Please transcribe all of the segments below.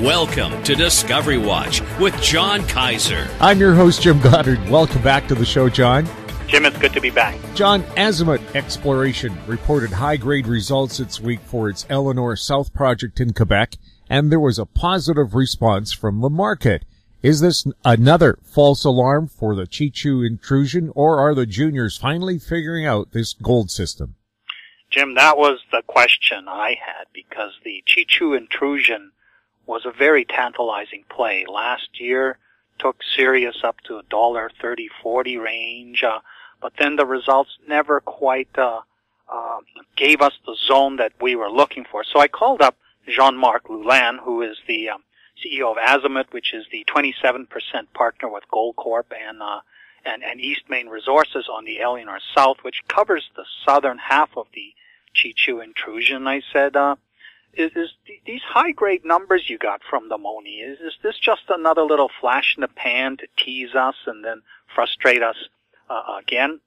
Welcome to Discovery Watch with John Kaiser. I'm your host, Jim Goddard. Welcome back to the show, John. Jim, it's good to be back. John, Azimuth Exploration reported high-grade results this week for its Eleanor South project in Quebec, and there was a positive response from the market. Is this another false alarm for the Chichu intrusion, or are the juniors finally figuring out this gold system? Jim, that was the question I had, because the Chichu intrusion was a very tantalizing play. Last year took Sirius up to $1.30-$1.40 range, but then the results never quite gave us the zone that we were looking for. So I called up Jean-Marc Loulan, who is the CEO of Azimuth, which is the 27% partner with Goldcorp and East Main Resources on the Eleanor South, which covers the southern half of the Chichu intrusion. I said, is these high-grade numbers you got from the Monie, is this just another little flash in the pan to tease us and then frustrate us again?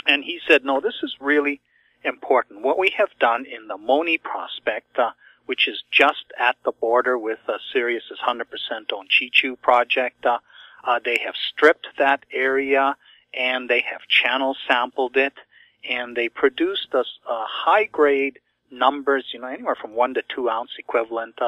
And he said, no, this is really important. What we have done in the Monie prospect, which is just at the border with Sirius's 100% owned Chichu project, they have stripped that area and they have channel sampled it, and they produced us high-grade numbers, anywhere from 1 to 2 ounce equivalent,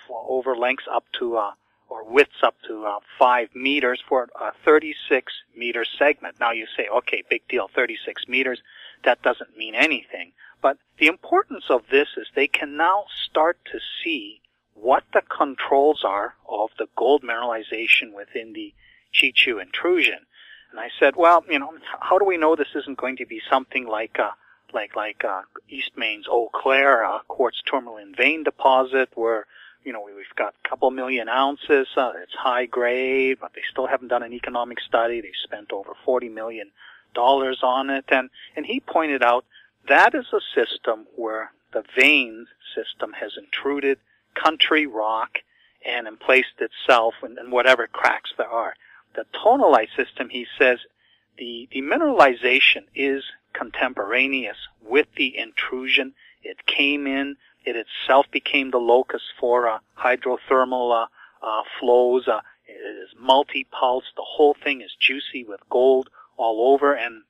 over lengths up to, or widths up to 5 meters for a 36 meter segment. Now you say, okay, big deal, 36 meters, that doesn't mean anything. But the importance of this is they can now start to see what the controls are of the gold mineralization within the Chichu intrusion. And I said, well, how do we know this isn't going to be something like East Main's Eau Claire quartz tourmaline vein deposit, where we've got a couple million ounces. It's high grade, but they still haven't done an economic study. They've spent over $40 million on it, and he pointed out that is a system where the vein system has intruded country rock and emplaced itself in whatever cracks there are. The tonalite system, he says, the mineralization is contemporaneous with the intrusion. It came in, it itself became the locus for hydrothermal flows. It is multi-pulse. The whole thing is juicy with gold all over, and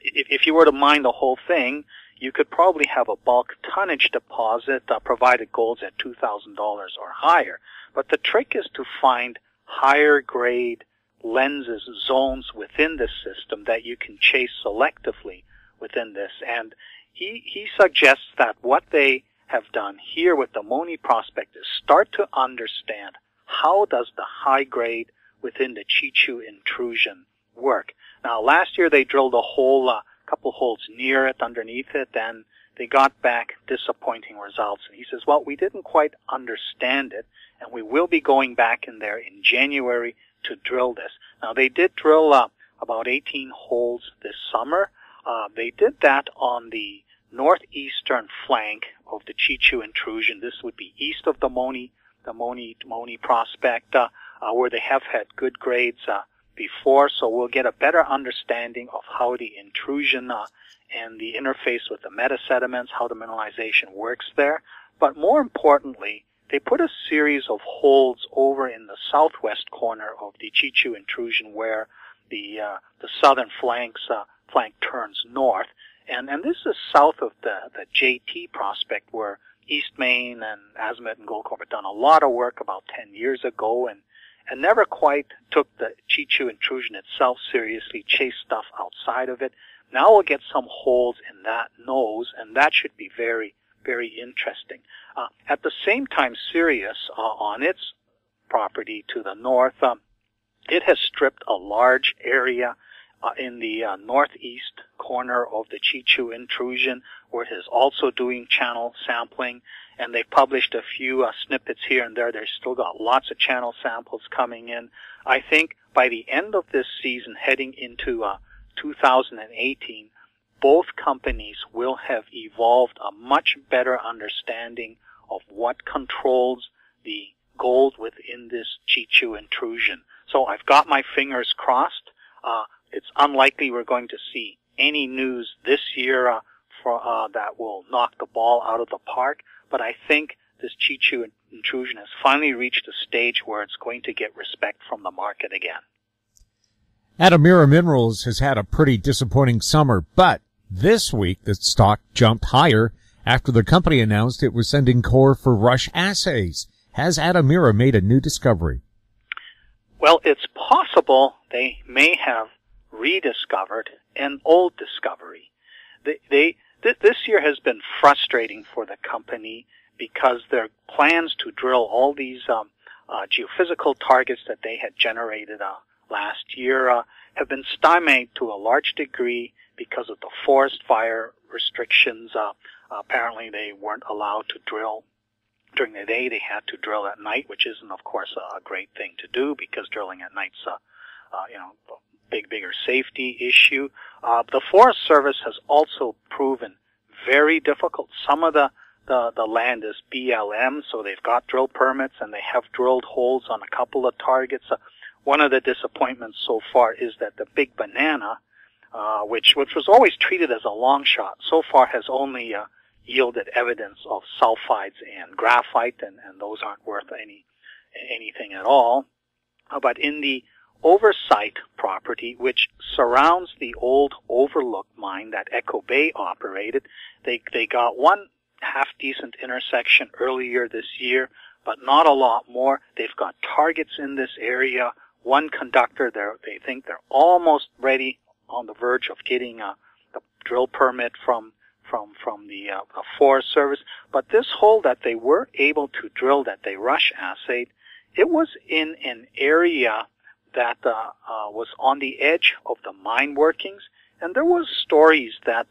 if you were to mine the whole thing, you could probably have a bulk tonnage deposit, provided gold's at $2,000 or higher. But the trick is to find higher grade lenses, zones within this system that you can chase selectively within this. And he suggests that what they have done here with the Monie prospect is start to understand how does the high grade within the Chichu intrusion work. Now, last year they drilled a hole, a couple holes near it, underneath it, and they got back disappointing results. And he says, well, we didn't quite understand it, and we will be going back in there in January to drill this. Now, they did drill about 18 holes this summer. They did that on the northeastern flank of the Chichu intrusion. This would be east of the Monie prospect, where they have had good grades before, so we'll get a better understanding of how the intrusion and the interface with the metasediments, how the mineralization works there. But more importantly, they put a series of holes over in the southwest corner of the Chichu intrusion where the southern flank turns north. And this is south of the JT prospect, where East Main and Azimuth and Goldcorp had done a lot of work about 10 years ago and never quite took the Chichu intrusion itself seriously, chased stuff outside of it. Now we'll get some holes in that nose, and that should be very, very interesting. At the same time, Sirius, on its property to the north, it has stripped a large area in the northeast corner of the Chichu intrusion, where it is also doing channel sampling, and they published a few snippets here and there. They've still got lots of channel samples coming in. I think by the end of this season, heading into 2018, both companies will have evolved a much better understanding of what controls the gold within this Chichu intrusion. So I've got my fingers crossed. It's unlikely we're going to see any news this year that will knock the ball out of the park, but I think this Chichu intrusion has finally reached a stage where it's going to get respect from the market again. Adamira Minerals has had a pretty disappointing summer, but this week the stock jumped higher after the company announced it was sending core for rush assays. Has Adamira made a new discovery? Well, it's possible they may have rediscovered an old discovery. This year has been frustrating for the company because their plans to drill all these geophysical targets that they had generated last year have been stymied to a large degree because of the forest fire restrictions. Apparently they weren't allowed to drill during the day. They had to drill at night, which isn't, of course, a great thing to do because drilling at night's a bigger safety issue. The Forest Service has also proven very difficult. Some of the land is BLM, so they've got drill permits and they have drilled holes on a couple of targets. One of the disappointments so far is that the Big Banana, which was always treated as a long shot, so far has only yielded evidence of sulfides and graphite, and those aren't worth anything at all. But in the Oversight property, which surrounds the old Overlook mine that Echo Bay operated, they got one half-decent intersection earlier this year, but not a lot more. They've got targets in this area. One conductor, they think they're almost ready, on the verge of getting the drill permit from the Forest Service. But this hole that they were able to drill, that they rush assayed, it was in an area that was on the edge of the mine workings, and there was stories that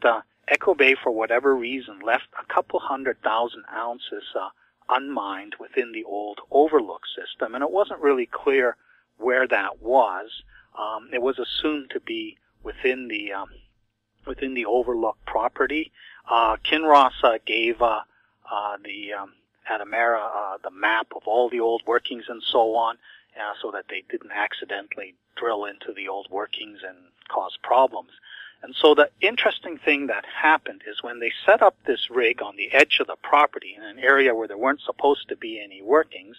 Echo Bay, for whatever reason, left a couple 100,000 ounces unmined within the old Overlook system, and it wasn't really clear where that was. It was assumed to be within the Overlook property. Kinross gave the Adamira the map of all the old workings and so on, so that they didn't accidentally drill into the old workings and cause problems. And so the interesting thing that happened is when they set up this rig on the edge of the property in an area where there weren't supposed to be any workings,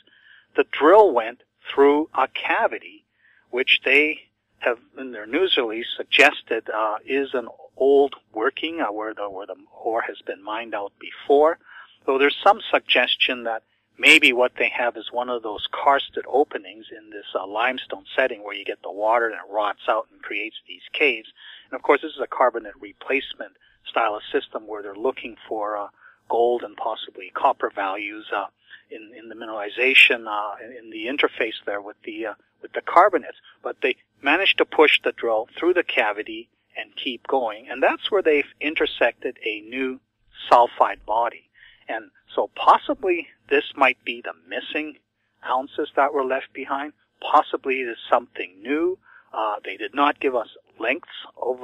the drill went through a cavity, which they have in their news release suggested is an old working where the ore has been mined out before. So there's some suggestion that maybe what they have is one of those karsted openings in this limestone setting where you get the water and it rots out and creates these caves. And of course, this is a carbonate replacement style of system where they're looking for gold and possibly copper values in the mineralization in the interface there with the carbonates. But they managed to push the drill through the cavity and keep going, and that's where they've intersected a new sulfide body. And so possibly this might be the missing ounces that were left behind. Possibly it is something new. They did not give us lengths of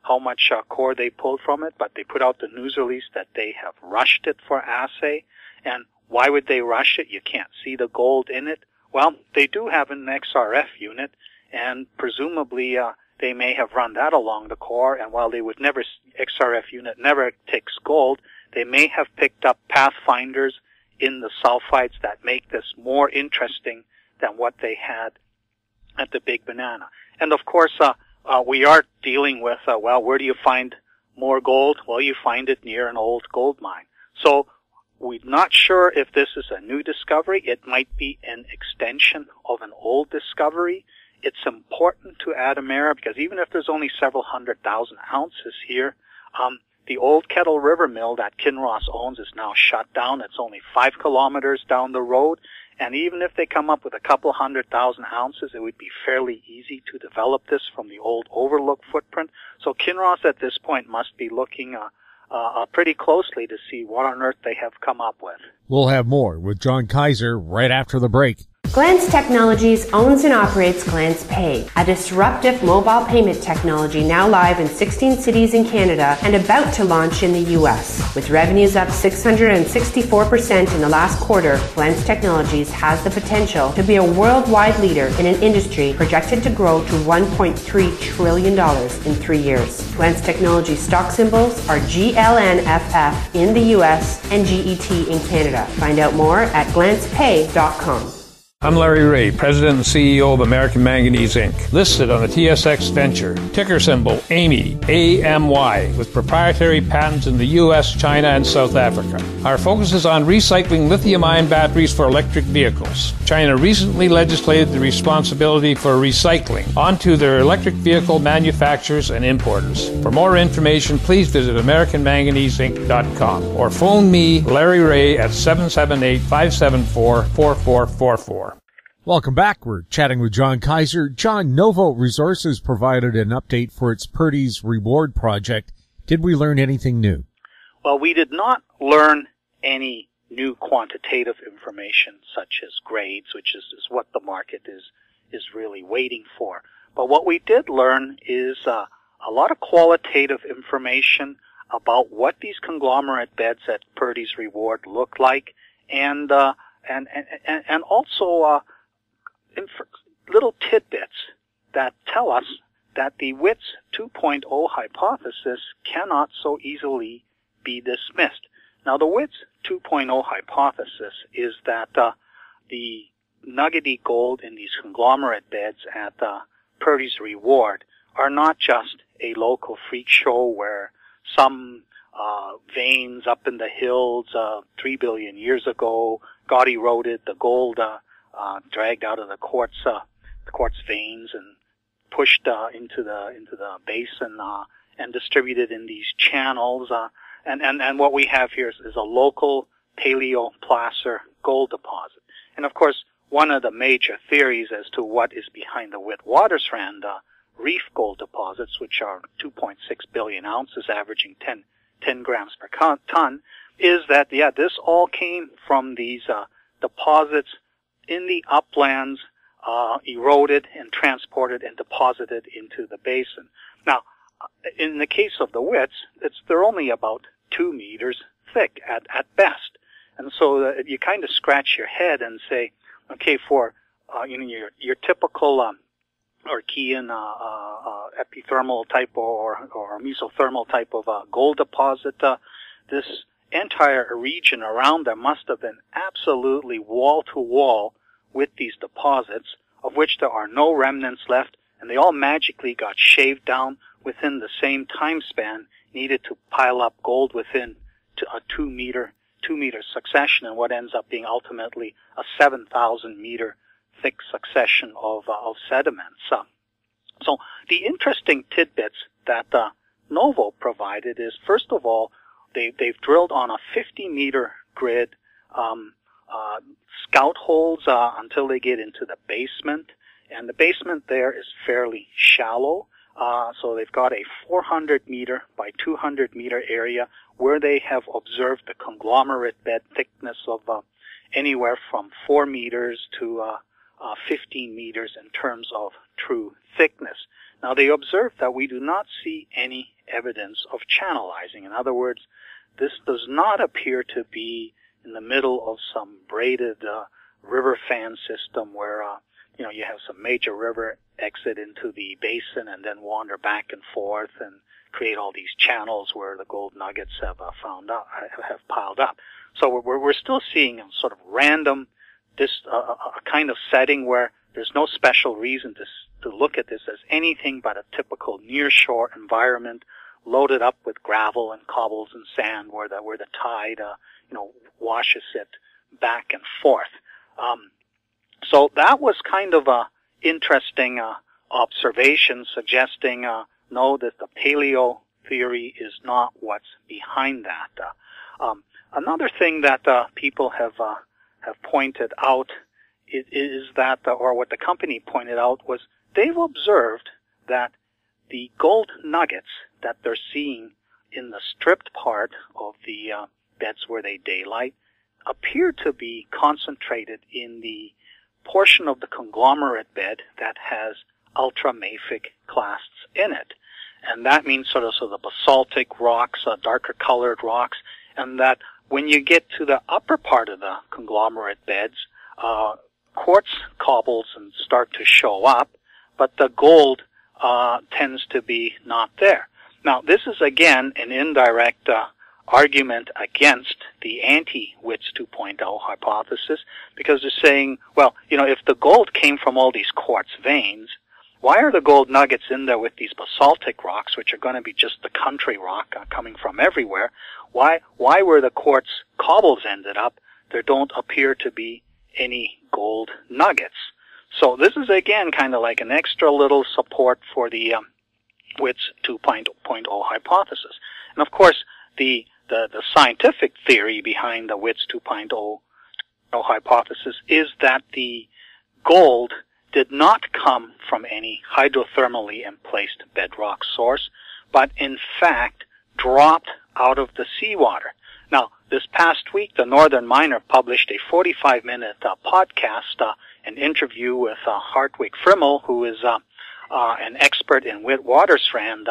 how much core they pulled from it, but they put out the news release that they have rushed it for assay. And why would they rush it? You can't see the gold in it. Well, they do have an XRF unit, and presumably they may have run that along the core, and while XRF unit never takes gold, they may have picked up pathfinders in the sulfides that make this more interesting than what they had at the Big Banana. And of course, we are dealing with, where do you find more gold? Well, you find it near an old gold mine. So we're not sure if this is a new discovery. It might be an extension of an old discovery. It's important to Adamira because even if there's only several 100,000 ounces here, the old Kettle River mill that Kinross owns is now shut down. It's only 5 kilometers down the road. And even if they come up with a couple 100,000 ounces, it would be fairly easy to develop this from the old Overlook footprint. So Kinross at this point must be looking pretty closely to see what on earth they have come up with. We'll have more with John Kaiser right after the break. Glance Technologies owns and operates Glance Pay, a disruptive mobile payment technology now live in 16 cities in Canada and about to launch in the U.S. With revenues up 664% in the last quarter, Glance Technologies has the potential to be a worldwide leader in an industry projected to grow to $1.3 trillion in 3 years. Glance Technologies stock symbols are GLNFF in the U.S. and GET in Canada. Find out more at glancepay.com. I'm Larry Ray, President and CEO of American Manganese Inc., listed on the TSX Venture, ticker symbol AMY, A-M-Y, with proprietary patents in the U.S., China, and South Africa. Our focus is on recycling lithium-ion batteries for electric vehicles. China recently legislated the responsibility for recycling onto their electric vehicle manufacturers and importers. For more information, please visit AmericanManganeseInc.com or phone me, Larry Ray, at 778-574-4444. Welcome back. We're chatting with John Kaiser. John, Novo Resources provided an update for its Purdy's Reward project. Did we learn anything new? Well, we did not learn any new quantitative information such as grades, which is what the market is really waiting for. But what we did learn is a lot of qualitative information about what these conglomerate beds at Purdy's Reward look like, and also little tidbits that tell us that the WITS 2.0 hypothesis cannot so easily be dismissed. Now, the WITS 2.0 hypothesis is that the nuggety gold in these conglomerate beds at Purdy's Reward are not just a local freak show where some veins up in the hills 3 billion years ago got eroded, the gold dragged out of the quartz veins and pushed into the basin and distributed in these channels. And what we have here is a local paleoplacer gold deposit. And of course, one of the major theories as to what is behind the Witwatersrand reef gold deposits, which are 2.6 billion ounces, averaging 10 grams per ton, is that, this all came from these deposits in the uplands, eroded and transported and deposited into the basin. Now, in the case of the WITS, they're only about 2 meters thick at best. And so you kind of scratch your head and say, okay, for your typical Archean epithermal type or mesothermal type of gold deposit, this entire region around there must have been absolutely wall to wall with these deposits, of which there are no remnants left, and they all magically got shaved down within the same time span needed to pile up gold within a 2 meter succession, and what ends up being ultimately a 7,000 meter thick succession of sediments. So the interesting tidbits that Novo provided is, first of all, they've drilled on a 50-meter grid scout holes until they get into the basement, and the basement there is fairly shallow. So they've got a 400-meter by 200-meter area where they have observed the conglomerate bed thickness of anywhere from 4 meters to 15 meters in terms of true thickness. Now, they observed that we do not see any evidence of channelizing. In other words, this does not appear to be in the middle of some braided river fan system where you have some major river exit into the basin and then wander back and forth and create all these channels where the gold nuggets have piled up. So we're still seeing a sort of random, a kind of setting where there's no special reason to look at this as anything but a typical nearshore environment, loaded up with gravel and cobbles and sand where the tide washes it back and forth. So that was kind of a interesting observation, suggesting that the paleo theory is not what's behind that. Another thing that people have pointed out is that, or what the company pointed out, was they've observed that the gold nuggets that they're seeing in the stripped part of the beds where they daylight appear to be concentrated in the portion of the conglomerate bed that has ultramafic clasts in it. And that means sort of the basaltic rocks, darker colored rocks, and that when you get to the upper part of the conglomerate beds, quartz cobbles and start to show up, but the gold tends to be not there. Now, this is again an indirect argument against the anti-Witts 2.0 hypothesis, because they're saying, well, if the gold came from all these quartz veins, why are the gold nuggets in there with these basaltic rocks, which are going to be just the country rock coming from everywhere? Why where the quartz cobbles ended up, there don't appear to be any gold nuggets? So this is again kind of like an extra little support for the Witts 2.0 hypothesis. And of course, the scientific theory behind the Witts 2.0 hypothesis is that the gold did not come from any hydrothermally emplaced bedrock source, but in fact dropped out of the seawater. Now, this past week, the Northern Miner published a 45-minute podcast, an interview with Hartwig Frimmel, who is an expert in Witwatersrand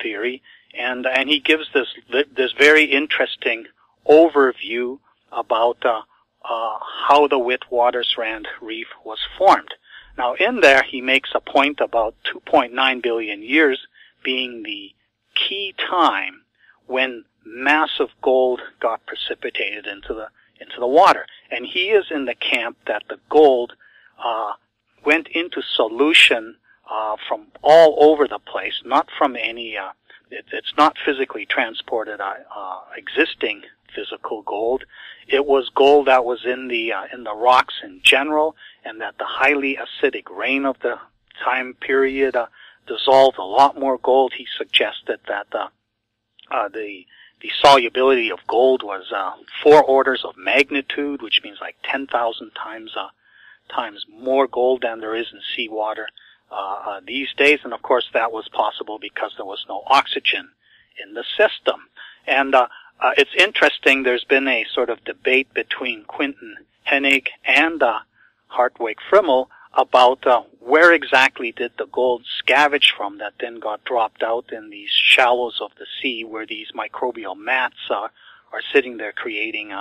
theory, and he gives this very interesting overview about how the Witwatersrand Reef was formed. Now, in there, he makes a point about 2.9 billion years being the key time when massive gold got precipitated into the water. And he is in the camp that the gold went into solution from all over the place, not from any. It's not physically transported existing physical gold. It was gold that was in the rocks in general, and that the highly acidic rain of the time period dissolved a lot more gold. He suggested that the solubility of gold was 4 orders of magnitude, which means like 10,000 times more gold than there is in seawater these days. And of course, that was possible because there was no oxygen in the system. And it's interesting. There's been a sort of debate between Quinton Hennig and Hartwig Frimmel about where exactly did the gold scavenge from that then got dropped out in these shallows of the sea, where these microbial mats are sitting there creating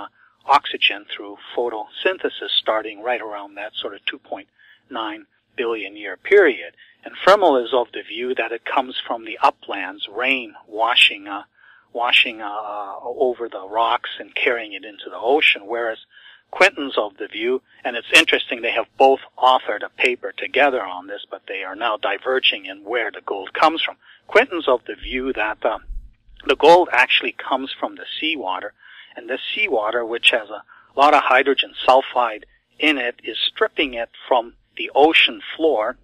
oxygen through photosynthesis, starting right around that sort of 2.9 billion year period. And Frimmel is of the view that it comes from the uplands, rain washing over the rocks and carrying it into the ocean, whereas Quinton's of the view, and it's interesting, they have both authored a paper together on this, but they are now diverging in where the gold comes from. Quinton's of the view that the gold actually comes from the seawater, and the seawater, which has a lot of hydrogen sulfide in it, is stripping it from the ocean floor,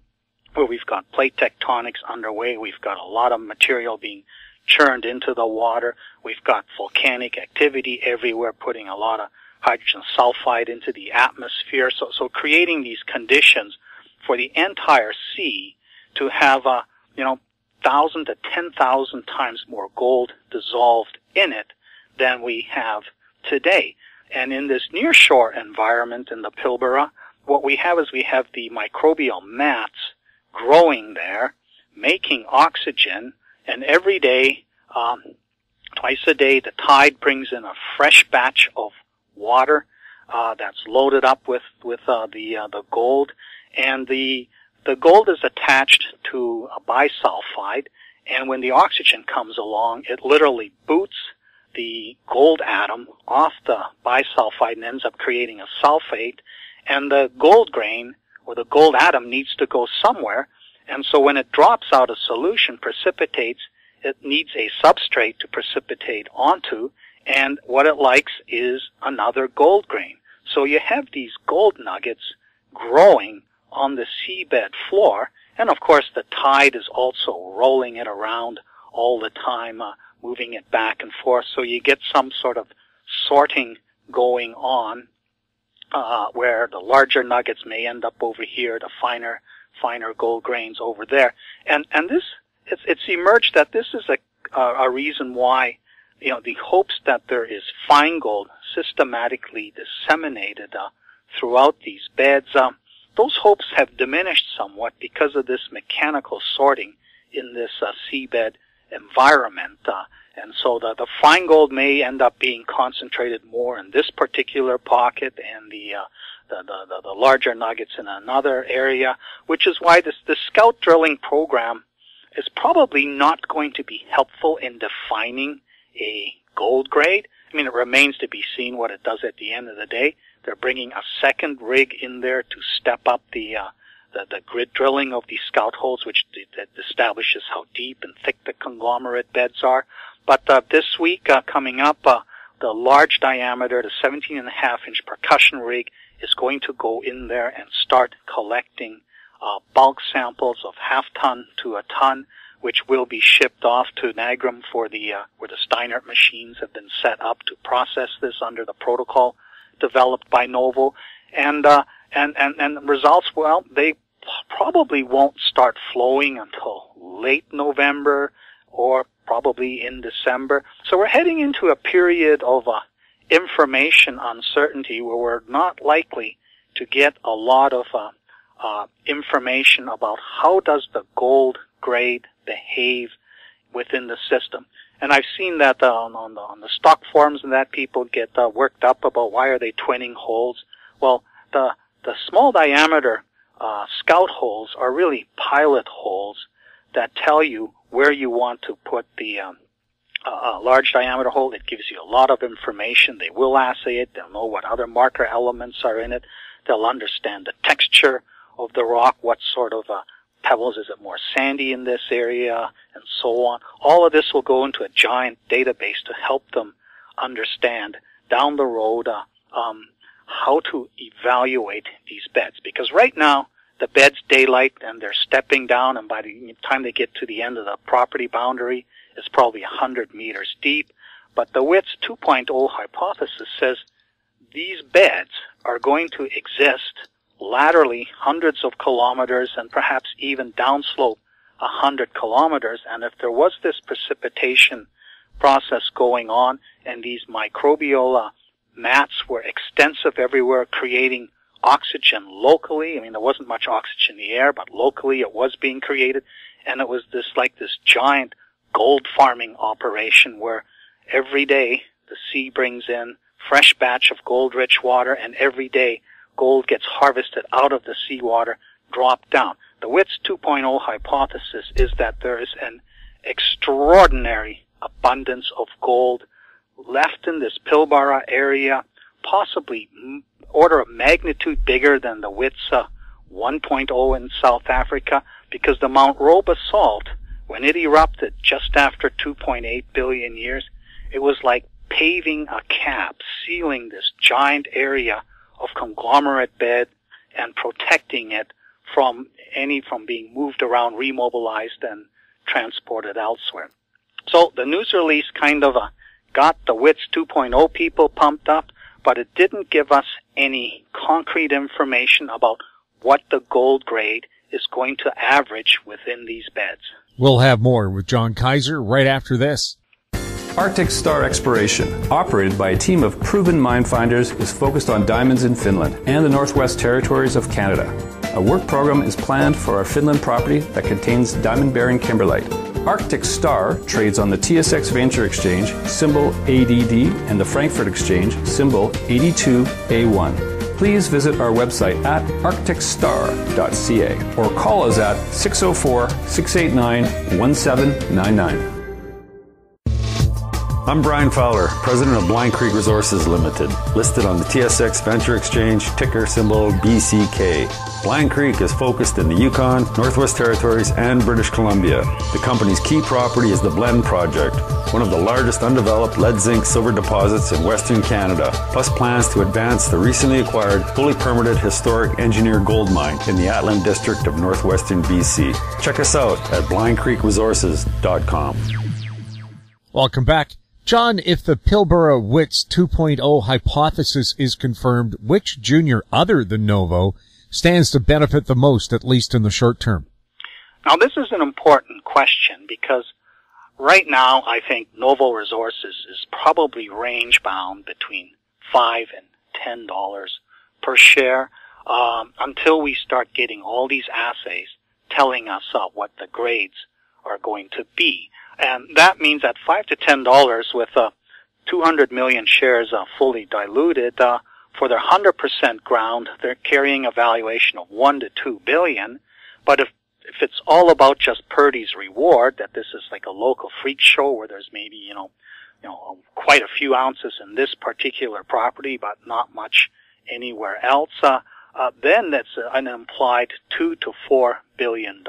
where we've got plate tectonics underway. We've got a lot of material being churned into the water. We've got volcanic activity everywhere, putting a lot of hydrogen sulfide into the atmosphere. So creating these conditions for the entire sea to have 1,000 to 10,000 times more gold dissolved in it than we have today. And in this nearshore environment in the Pilbara, what we have is we have the microbial mats growing there, making oxygen, and every day, twice a day, the tide brings in a fresh batch of water that's loaded up with the gold, and the gold is attached to a bisulfide, and when the oxygen comes along, it literally boots the gold atom off the bisulfide and ends up creating a sulfate, and the gold grain or the gold atom needs to go somewhere, and so when it drops out of solution, precipitates, it needs a substrate to precipitate onto, and what it likes is another gold grain. So you have these gold nuggets growing on the seabed floor, and of course the tide is also rolling it around all the time, moving it back and forth, so you get some sort of sorting going on, where the larger nuggets may end up over here, the finer gold grains over there. And this, it's emerged that this is a reason why, the hopes that there is fine gold systematically disseminated throughout these beds. Those hopes have diminished somewhat because of this mechanical sorting in this seabed environment. And so the fine gold may end up being concentrated more in this particular pocket, and the larger nuggets in another area, which is why the scout drilling program is probably not going to be helpful in defining a gold grade. I mean, it remains to be seen what it does at the end of the day. They're bringing a second rig in there to step up the grid drilling of these scout holes, which that establishes how deep and thick the conglomerate beds are. But this week, coming up, the large diameter, the 17.5-inch percussion rig is going to go in there and start collecting bulk samples of half-ton to a ton, which will be shipped off to Nagram for where the Steinert machines have been set up to process this under the protocol developed by Novo. And results, well, they probably won't start flowing until late November or probably in December. So we're heading into a period of information uncertainty where we're not likely to get a lot of information about how does the gold grade behave within the system. And I've seen that on the stock forums and that people get worked up about why are they twinning holes. Well, the small diameter scout holes are really pilot holes that tell you where you want to put the large diameter hole. It gives you a lot of information. They will assay it. They'll know what other marker elements are in it. They'll understand the texture of the rock, what sort of pebbles, is it more sandy in this area, and so on. All of this will go into a giant database to help them understand down the road how to evaluate these beds. Because right now, the bed's daylight and they're stepping down, and by the time they get to the end of the property boundary, it's probably 100 meters deep. But the WITS 2.0 hypothesis says these beds are going to exist laterally hundreds of kilometers and perhaps even downslope 100 kilometers. And if there was this precipitation process going on and these microbial mats were extensive everywhere, creating oxygen locally. I mean, there wasn't much oxygen in the air, but locally it was being created. And it was this giant gold farming operation where every day the sea brings in fresh batch of gold-rich water, and every day gold gets harvested out of the seawater, dropped down. The WITS 2.0 hypothesis is that there is an extraordinary abundance of gold left in this Pilbara area, possibly order of magnitude bigger than the WITS 1.0 in South Africa, because the Mount Roe basalt, when it erupted just after 2.8 billion years, it was like paving a cap, sealing this giant area of conglomerate bed and protecting it from being moved around, remobilized, and transported elsewhere. So the news release kind of got the WITS 2.0 people pumped up, but it didn't give us any concrete information about what the gold grade is going to average within these beds. We'll have more with John Kaiser right after this. Arctic Star Exploration, operated by a team of proven mine finders, is focused on diamonds in Finland and the Northwest Territories of Canada. A work program is planned for our Finland property that contains diamond-bearing kimberlite. Arctic Star trades on the TSX Venture Exchange, symbol ADD, and the Frankfurt Exchange, symbol 82A1. Please visit our website at arcticstar.ca or call us at 604-689-1799. I'm Brian Fowler, president of Blind Creek Resources Limited, listed on the TSX Venture Exchange, ticker symbol BCK. Blind Creek is focused in the Yukon, Northwest Territories, and British Columbia. The company's key property is the Blend Project, one of the largest undeveloped lead-zinc-silver deposits in Western Canada, plus plans to advance the recently acquired, fully permitted historic engineered gold mine in the Atlan District of Northwestern BC. Check us out at blindcreekresources.com. Welcome back. John, if the Pilbara WITS 2.0 hypothesis is confirmed, which junior other than Novo stands to benefit the most, at least in the short term? Now, this is an important question because right now I think Novo Resources is probably range-bound between $5 and $10 per share until we start getting all these assays telling us what the grades are going to be. And that means at $5 to $10 with 200 million shares fully diluted, for their 100% ground, they're carrying a valuation of $1 to $2 billion. But if it's all about just Purdy's reward, that this is like a local freak show where there's maybe, you know, quite a few ounces in this particular property, but not much anywhere else, then that's an implied $2 to $4 billion.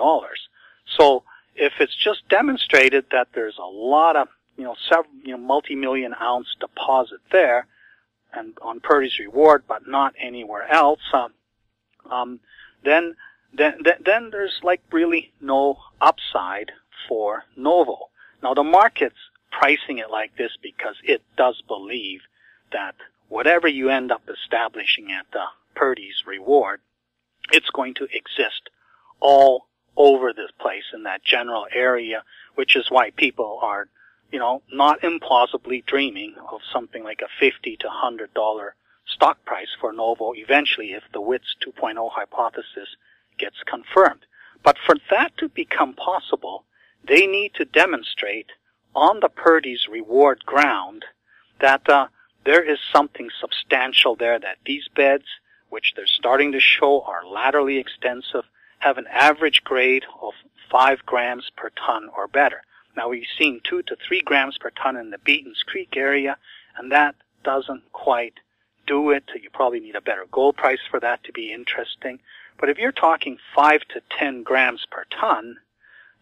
So if it's just demonstrated that there's a lot of, several, multi-million ounce deposit there, and on Purdy's reward, but not anywhere else, then there's like really no upside for Novo. Now the market's pricing it like this because it does believe that whatever you end up establishing at Purdy's reward, it's going to exist all over this place in that general area, which is why people are, not implausibly dreaming of something like a $50 to $100 stock price for Novo eventually if the WITS 2.0 hypothesis gets confirmed. But for that to become possible, they need to demonstrate on the Purdy's reward ground that there is something substantial there, that these beds, which they're starting to show are laterally extensive, have an average grade of 5 grams per ton or better. Now we've seen 2 to 3 grams per ton in the Beatons Creek area, and that doesn't quite do it. You probably need a better gold price for that to be interesting. But if you're talking 5 to 10 grams per ton,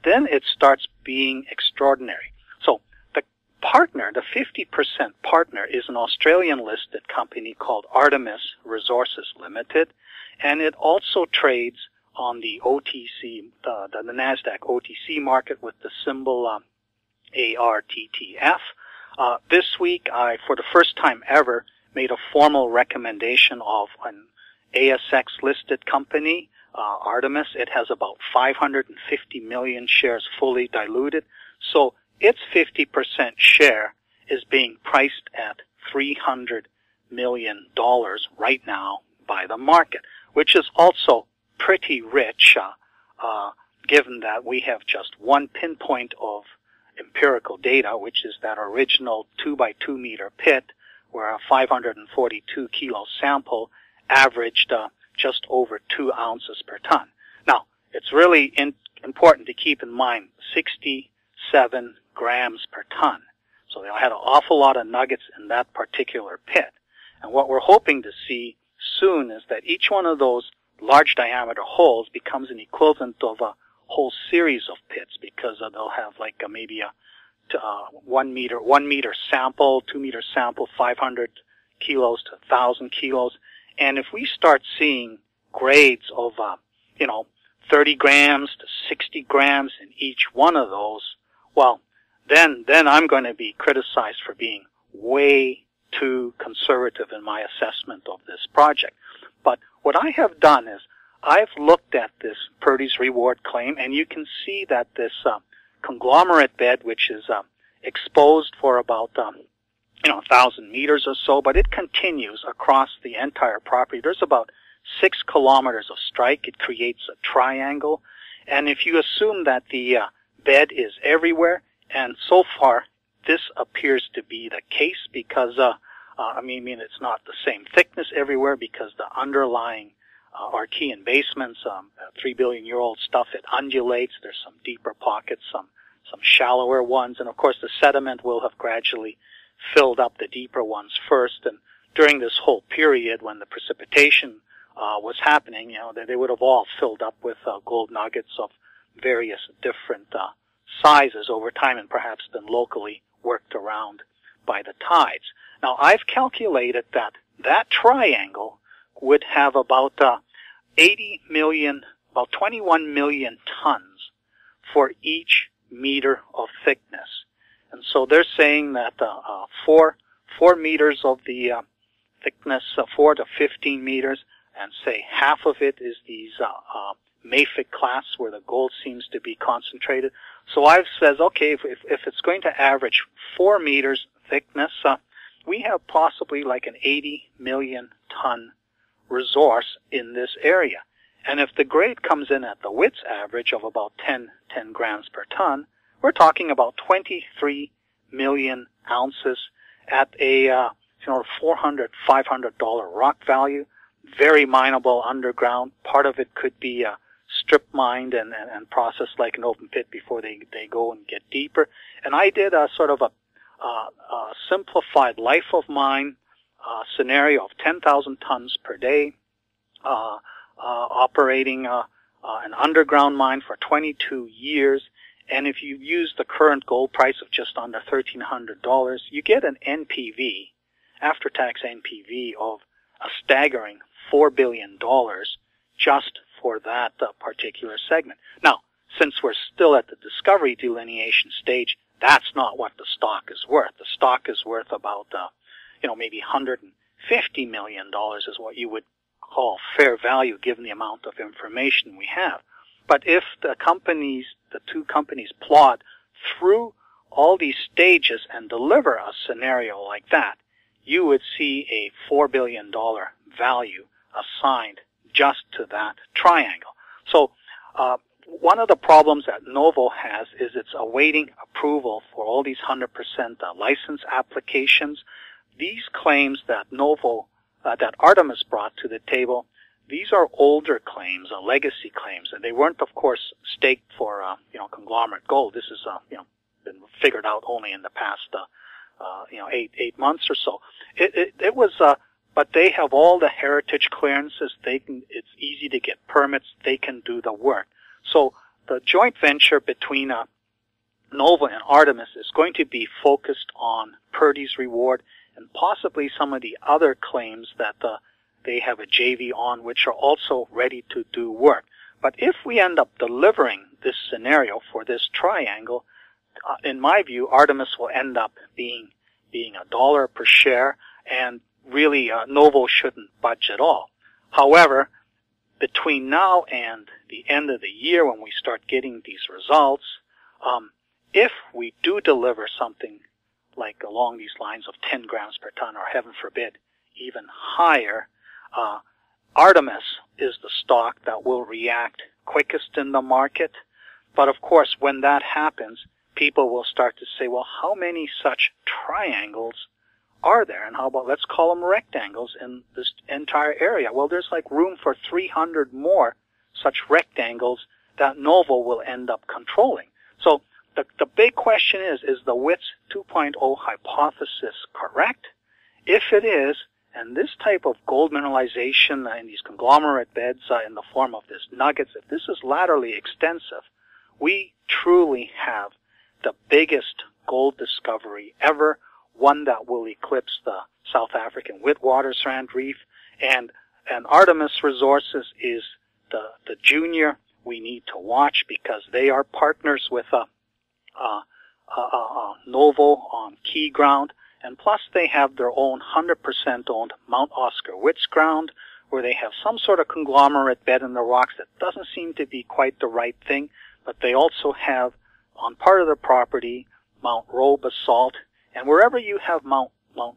then it starts being extraordinary. So the partner, the 50% partner, is an Australian-listed company called Artemis Resources Limited, and it also trades on the OTC, the NASDAQ OTC market with the symbol ARTTF. This week, I, for the first time ever, made a formal recommendation of an ASX-listed company, Artemis. It has about 550 million shares fully diluted, so its 50% share is being priced at $300 million right now by the market, which is also pretty rich, given that we have just one pinpoint of empirical data, which is that original 2 by 2 meter pit, where a 542 kilo sample averaged just over 2 ounces per ton. Now, it's really important to keep in mind 67 grams per ton. So they had an awful lot of nuggets in that particular pit. And what we're hoping to see soon is that each one of those large diameter holes becomes an equivalent of a whole series of pits, because they'll have like maybe a 1 meter sample, 2 meter sample, 500 kilos to 1,000 kilos. And if we start seeing grades of 30 grams to 60 grams in each one of those, well, then I'm going to be criticized for being way too conservative in my assessment of this project. But what I have done is I've looked at this Purdy's reward claim, and you can see that this conglomerate bed, which is exposed for about 1,000 meters or so, but it continues across the entire property. There's about 6 kilometers of strike. It creates a triangle, and if you assume that the bed is everywhere, and so far this appears to be the case, because it's not the same thickness everywhere, because the underlying Archean basements, 3 billion year old stuff, it undulates. There's some deeper pockets, some shallower ones, and of course the sediment will have gradually filled up the deeper ones first. And during this whole period when the precipitation was happening, they would have all filled up with gold nuggets of various different sizes over time, and perhaps been locally worked around by the tides. Now, I've calculated that that triangle would have about 80 million, about 21 million tons for each meter of thickness. And so they're saying that 4 meters of the thickness, 4 to 15 meters, and say half of it is these mafic class where the gold seems to be concentrated. So I've said, okay, if it's going to average 4 meters thickness, we have possibly like an 80 million ton resource in this area. And if the grade comes in at the WITS average of about 10 grams per ton, we're talking about 23 million ounces at a $400, $500 rock value, very mineable underground. Part of it could be strip mined and processed like an open pit before they go and get deeper. And I did a sort of a simplified life of mine scenario of 10,000 tons per day, operating an underground mine for 22 years. And if you use the current gold price of just under $1,300, you get an NPV, after-tax NPV, of a staggering $4 billion just for that particular segment. Now, since we're still at the discovery delineation stage, that's not what the stock is worth. The stock is worth about, maybe $150 million is what you would call fair value given the amount of information we have. But if the two companies plod through all these stages and deliver a scenario like that, you would see a $4 billion value assigned just to that triangle. So, one of the problems that Novo has is it's awaiting approval for all these 100% license applications. These claims that that Artemis brought to the table, these are older claims, legacy claims, and they weren't, of course, staked for, conglomerate gold. This is, been figured out only in the past, 8 months or so. It was, but they have all the heritage clearances. It's easy to get permits. They can do the work. So the joint venture between Novo and Artemis is going to be focused on Purdy's Reward and possibly some of the other claims that they have a JV on, which are also ready to do work. But if we end up delivering this scenario for this triangle, in my view, Artemis will end up being $1 per share, and really Novo shouldn't budge at all. However, between now and the end of the year when we start getting these results, if we do deliver something like along these lines of 10 grams per ton, or heaven forbid, even higher, Artemis is the stock that will react quickest in the market. But of course, when that happens, people will start to say, well, how many such triangles are there? And how about, let's call them rectangles in this entire area? Well, there's like room for 300 more such rectangles that Novo will end up controlling. So the big question is the WITS 2.0 hypothesis correct? If it is, and this type of gold mineralization in these conglomerate beds in the form of this nuggets, if this is laterally extensive, we truly have the biggest gold discovery ever, one that will eclipse the South African Witwatersrand Reef, and Artemis Resources is the junior we need to watch because they are partners with Novo on key ground, and plus they have their own 100% owned Mount Oscar Wits ground, where they have some sort of conglomerate bed in the rocks that doesn't seem to be quite the right thing, but they also have on part of the property Mount Roe basalt, and wherever you have Mount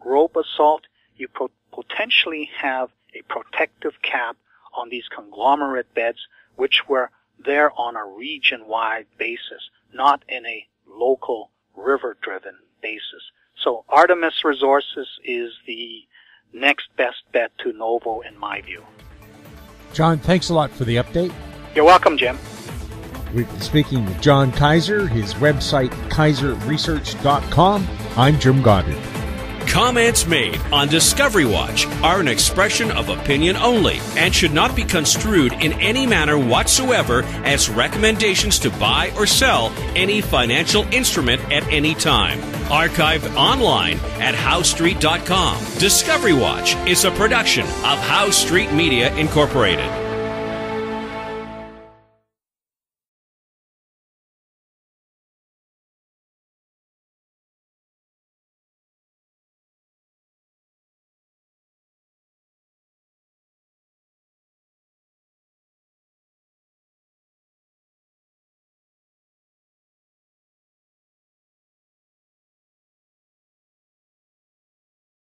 Roe basalt, you potentially have a protective cap on these conglomerate beds, which were there on a region-wide basis, not in a local river-driven basis. So Artemis Resources is the next best bet to Novo in my view. John, thanks a lot for the update. You're welcome, Jim. We've been speaking with John Kaiser, his website, kaiserresearch.com. I'm Jim Goddard. Comments made on Discovery Watch are an expression of opinion only and should not be construed in any manner whatsoever as recommendations to buy or sell any financial instrument at any time. Archived online at howstreet.com. Discovery Watch is a production of How Street Media Incorporated.